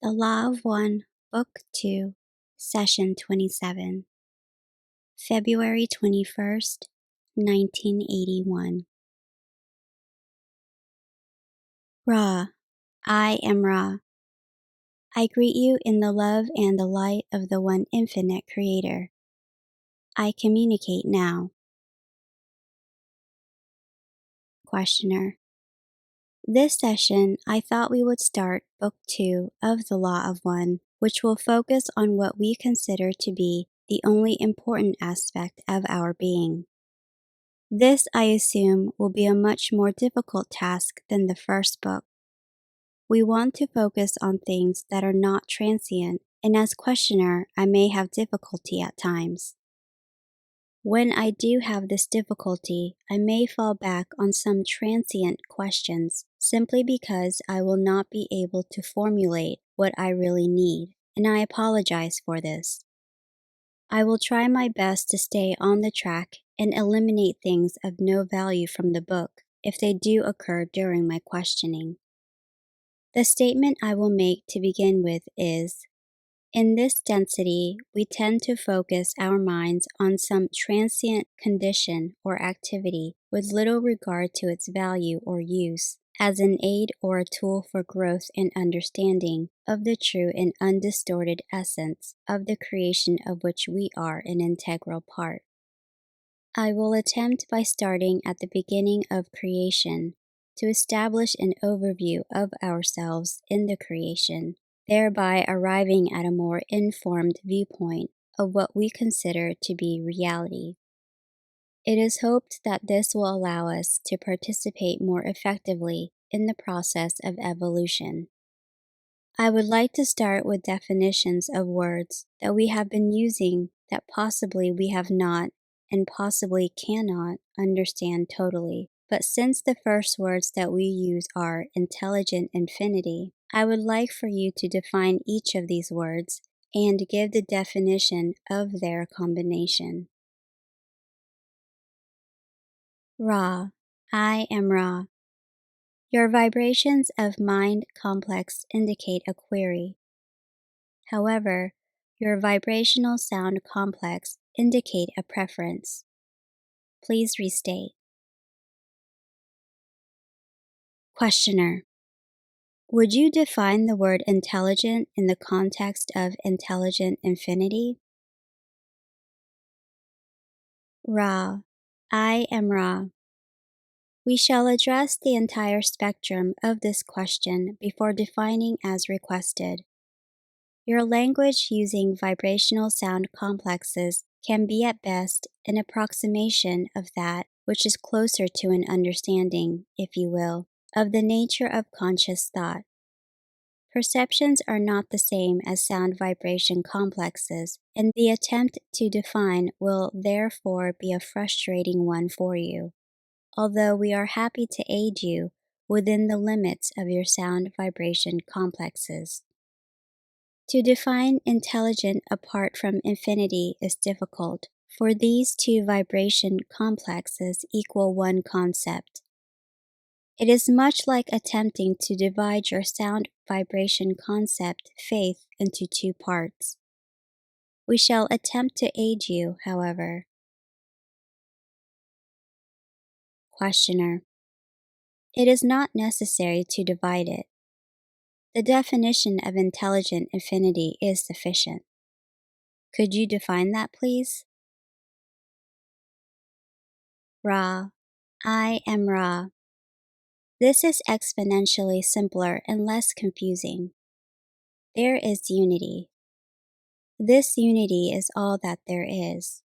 The Law of One, Book 2, Session 27, February 21st, 1981. Ra, I am Ra. I greet you in the love and the light of the One Infinite Creator. I communicate now. Questioner. This session, I thought we would start Book 2 of the Law of One, which will focus on what we consider to be the only important aspect of our being. This, I assume, will be a much more difficult task than the first book. We want to focus on things that are not transient, and as questioner, I may have difficulty at times. When I do have this difficulty, I may fall back on some transient questions simply because I will not be able to formulate what I really need, and I apologize for this. I will try my best to stay on the track and eliminate things of no value from the book if they do occur during my questioning. The statement I will make to begin with is, in this density, we tend to focus our minds on some transient condition or activity with little regard to its value or use as an aid or a tool for growth and understanding of the true and undistorted essence of the creation of which we are an integral part. I will attempt by starting at the beginning of creation to establish an overview of ourselves in the creation, thereby arriving at a more informed viewpoint of what we consider to be reality. It is hoped that this will allow us to participate more effectively in the process of evolution. I would like to start with definitions of words that we have been using that possibly we have not and possibly cannot understand totally. But since the first words that we use are intelligent infinity, I would like for you to define each of these words and give the definition of their combination. Ra, I am Ra. Your vibrations of mind complex indicate a query. However, your vibrational sound complex indicate a preference. Please restate. Questioner. Would you define the word intelligent in the context of intelligent infinity? Ra, I am Ra. We shall address the entire spectrum of this question before defining as requested. Your language using vibrational sound complexes can be at best an approximation of that which is closer to an understanding, if you will, of the nature of conscious thought. Perceptions are not the same as sound vibration complexes, and the attempt to define will therefore be a frustrating one for you, although we are happy to aid you within the limits of your sound vibration complexes. To define intelligent apart from infinity is difficult, for these two vibration complexes equal one concept. It is much like attempting to divide your sound vibration concept, faith, into two parts. We shall attempt to aid you, however. Questioner. It is not necessary to divide it. The definition of intelligent infinity is sufficient. Could you define that, please? Ra, I am Ra. This is exponentially simpler and less confusing. There is unity. This unity is all that there is.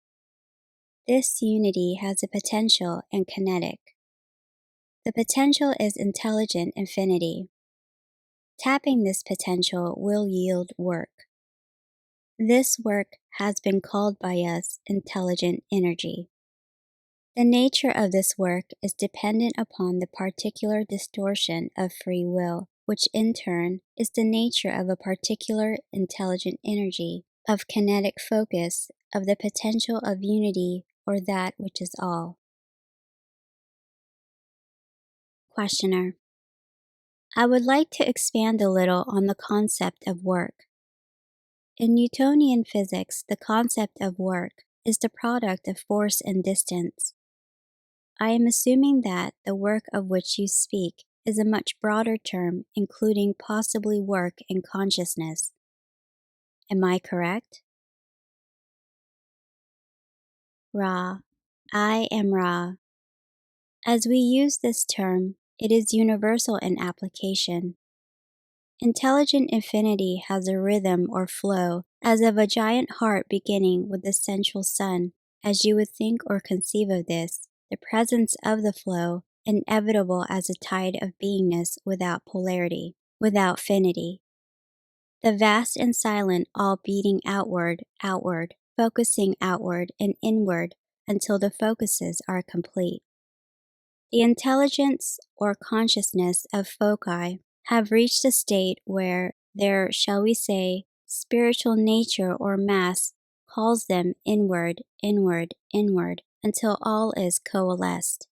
This unity has a potential and kinetic. The potential is intelligent infinity. Tapping this potential will yield work. This work has been called by us intelligent energy. The nature of this work is dependent upon the particular distortion of free will, which in turn is the nature of a particular intelligent energy, of kinetic focus, of the potential of unity, or that which is all. Questioner. I would like to expand a little on the concept of work. In Newtonian physics, the concept of work is the product of force and distance. I am assuming that the work of which you speak is a much broader term, including possibly work in consciousness. Am I correct? Ra. I am Ra. As we use this term, it is universal in application. Intelligent infinity has a rhythm or flow as of a giant heart beginning with the central sun, as you would think or conceive of this, the presence of the flow, inevitable as a tide of beingness without polarity, without finity. The vast and silent all beating outward, outward, focusing outward and inward until the focuses are complete. The intelligence or consciousness of foci have reached a state where their, shall we say, spiritual nature or mass calls them inward, inward, inward, until all is coalesced.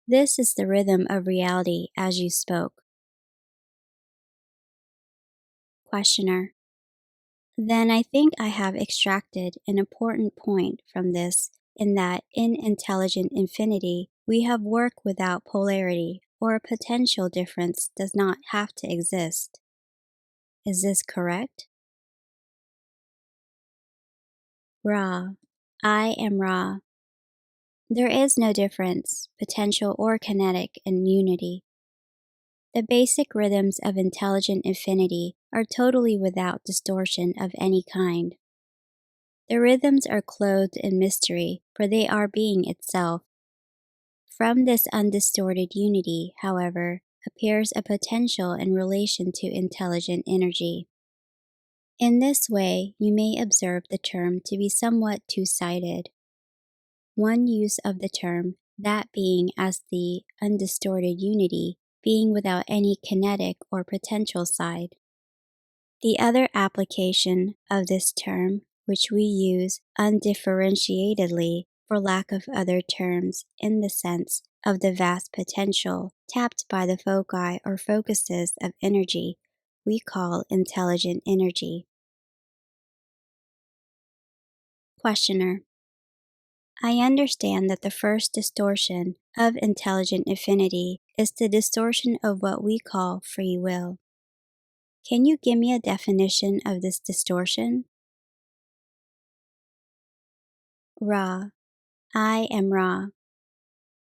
This is the rhythm of reality as you spoke. Questioner. Then I think I have extracted an important point from this in that in intelligent infinity we have work without polarity, or a potential difference does not have to exist. Is this correct? Ra. I am Ra. There is no difference, potential or kinetic, in unity. The basic rhythms of intelligent infinity are totally without distortion of any kind. The rhythms are clothed in mystery, for they are being itself. From this undistorted unity, however, appears a potential in relation to intelligent energy. In this way, you may observe the term to be somewhat two-sided. One use of the term, that being as the undistorted unity, being without any kinetic or potential side. The other application of this term, which we use undifferentiatedly for lack of other terms in the sense of the vast potential tapped by the foci or focuses of energy, we call intelligent energy. Questioner. I understand that the first distortion of intelligent infinity is the distortion of what we call free will. Can you give me a definition of this distortion? Ra. I am Ra.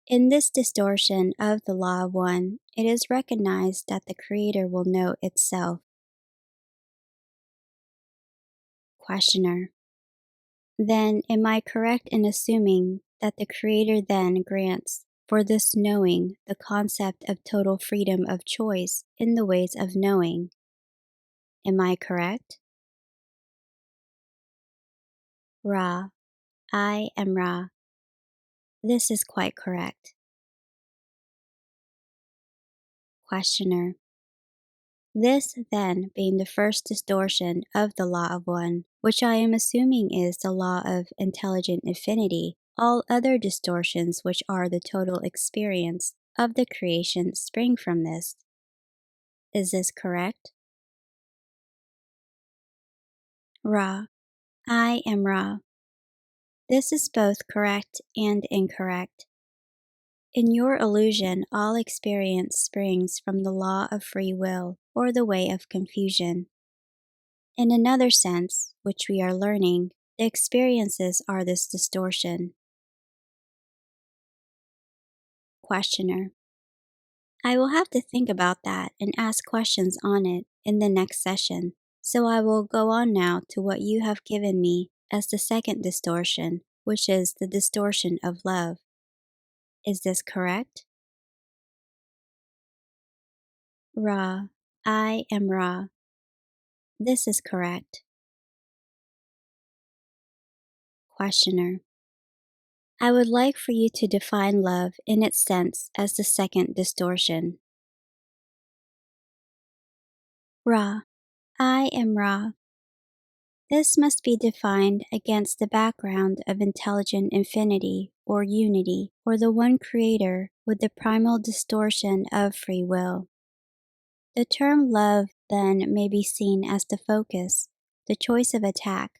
In this distortion of the law of one, it is recognized that the Creator will know itself. Questioner. Then am I correct in assuming that the Creator then grants for this knowing the concept of total freedom of choice in the ways of knowing? Am I correct? Ra. I am Ra. This is quite correct. Questioner. This, then, being the first distortion of the law of one, which I am assuming is the law of intelligent infinity, all other distortions which are the total experience of the creation spring from this. Is this correct? Ra. I am Ra. This is both correct and incorrect. In your illusion, all experience springs from the law of free will, or the way of confusion. In another sense, which we are learning, the experiences are this distortion. Questioner. I will have to think about that and ask questions on it in the next session, so I will go on now to what you have given me as the second distortion, which is the distortion of love. Is this correct? Ra. I am Ra. This is correct. Questioner. I would like for you to define love in its sense as the second distortion. Ra. I am Ra. This must be defined against the background of intelligent infinity or unity, or the one creator with the primal distortion of free will. The term love then may be seen as the focus, the choice of attack,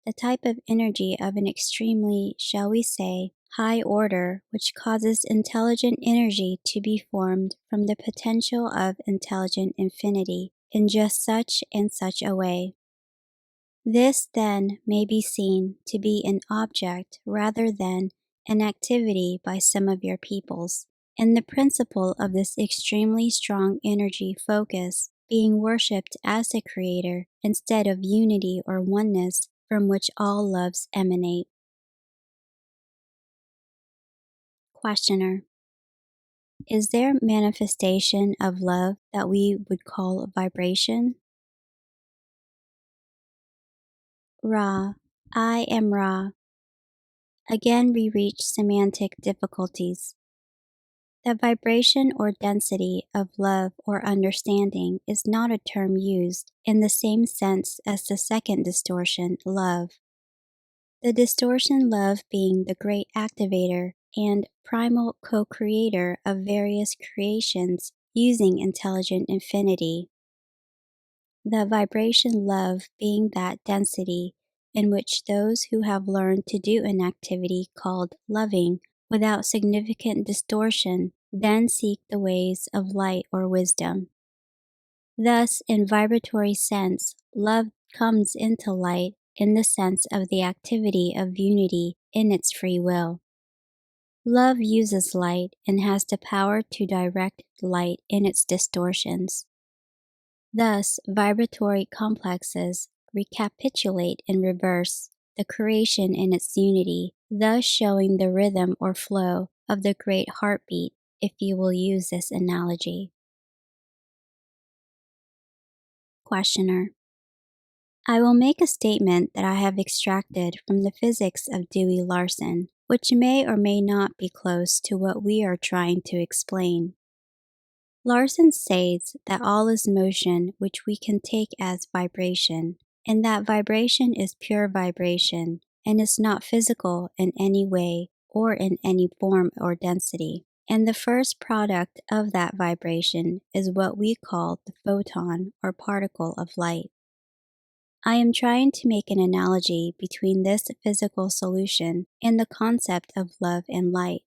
the type of energy of an extremely, shall we say, high order which causes intelligent energy to be formed from the potential of intelligent infinity in just such and such a way. This then may be seen to be an object rather than an activity by some of your peoples, and the principle of this extremely strong energy focus being worshipped as the creator instead of unity or oneness from which all loves emanate. Questioner: is there manifestation of love that we would call vibration? Ra, I am Ra. Again we reach semantic difficulties. The vibration or density of love or understanding is not a term used in the same sense as the second distortion, love. The distortion love being the great activator and primal co-creator of various creations using intelligent infinity. The vibration love being that density in which those who have learned to do an activity called loving without significant distortion then seek the ways of light or wisdom. Thus, in vibratory sense, love comes into light in the sense of the activity of unity in its free will. Love uses light and has the power to direct light in its distortions. Thus, vibratory complexes recapitulate in reverse the creation in its unity, thus showing the rhythm or flow of the great heartbeat, if you will use this analogy. Questioner: I will make a statement that I have extracted from the physics of Dewey Larson, which may or may not be close to what we are trying to explain. Larson states that all is motion which we can take as vibration, and that vibration is pure vibration and is not physical in any way or in any form or density. And the first product of that vibration is what we call the photon or particle of light. I am trying to make an analogy between this physical solution and the concept of love and light.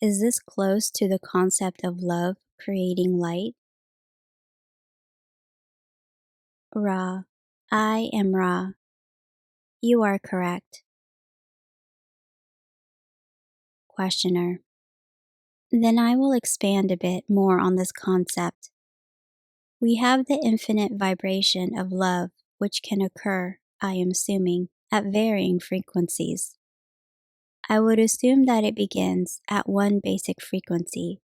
Is this close to the concept of love creating light? Ra, I am Ra. You are correct. Questioner: then I will expand a bit more on this concept. We have the infinite vibration of love which can occur, I am assuming, at varying frequencies. I would assume that it begins at one basic frequency.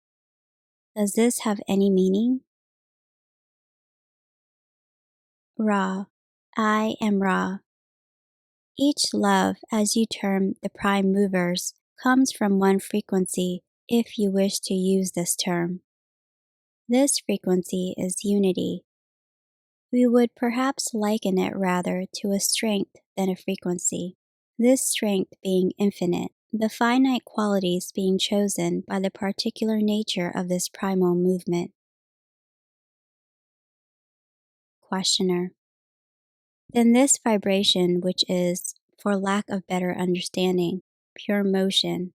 Does this have any meaning? Ra, I am Ra. Each love, as you term the prime movers, comes from one frequency, if you wish to use this term. This frequency is unity. We would perhaps liken it rather to a strength than a frequency, this strength being infinite, the finite qualities being chosen by the particular nature of this primal movement. Questioner: then this vibration, which is, for lack of better understanding, pure motion,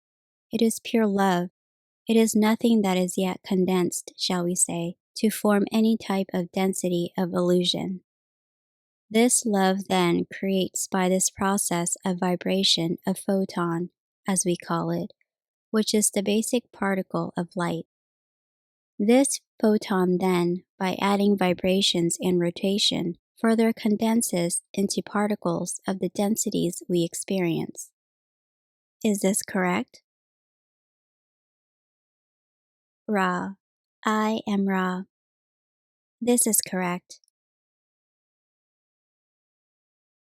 it is pure love. It is nothing that is yet condensed, shall we say, to form any type of density of illusion. This love then creates by this process of vibration a photon, as we call it, which is the basic particle of light. This photon then, by adding vibrations and rotation, further condenses into particles of the densities we experience. Is this correct? Ra, I am Ra. This is correct.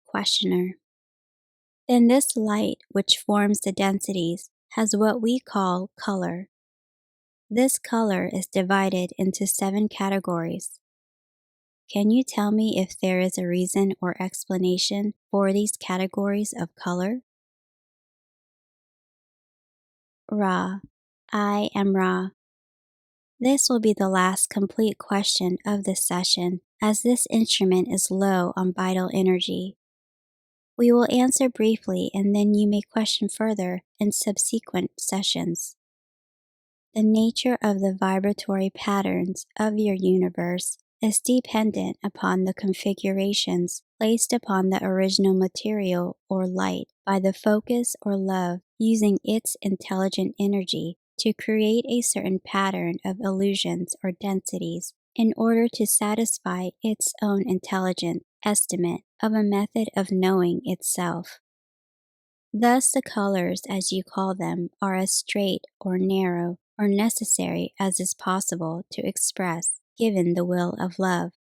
Questioner: then this light which forms the densities has what we call color. This color is divided into 7 categories. Can you tell me if there is a reason or explanation for these categories of color? Ra, I am Ra. This will be the last complete question of this session, as this instrument is low on vital energy. We will answer briefly and then you may question further in subsequent sessions. The nature of the vibratory patterns of your universe is dependent upon the configurations placed upon the original material or light by the focus or love using its intelligent energy to create a certain pattern of illusions or densities in order to satisfy its own intelligent estimate of a method of knowing itself. Thus, the colors, as you call them, are as straight or narrow or necessary as is possible to express, given the will of love.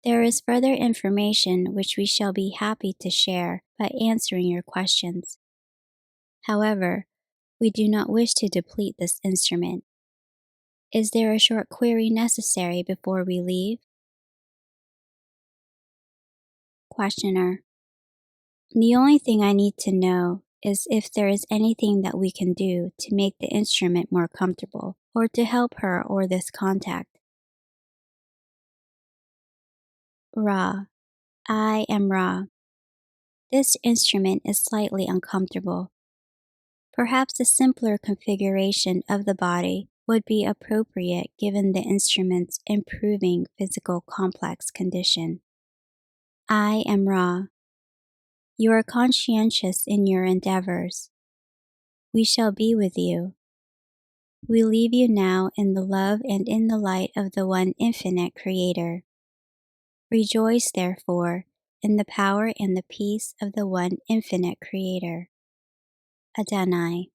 There is further information which we shall be happy to share by answering your questions. However, we do not wish to deplete this instrument. Is there a short query necessary before we leave? Questioner: The only thing I need to know is if there is anything that we can do to make the instrument more comfortable or to help her or this contact. Ra: I am Ra. This instrument is slightly uncomfortable. Perhaps a simpler configuration of the body would be appropriate given the instrument's improving physical complex condition. I am Ra. You are conscientious in your endeavors. We shall be with you. We leave you now in the love and in the light of the one infinite Creator. Rejoice, therefore, in the power and the peace of the one infinite Creator. Adonai.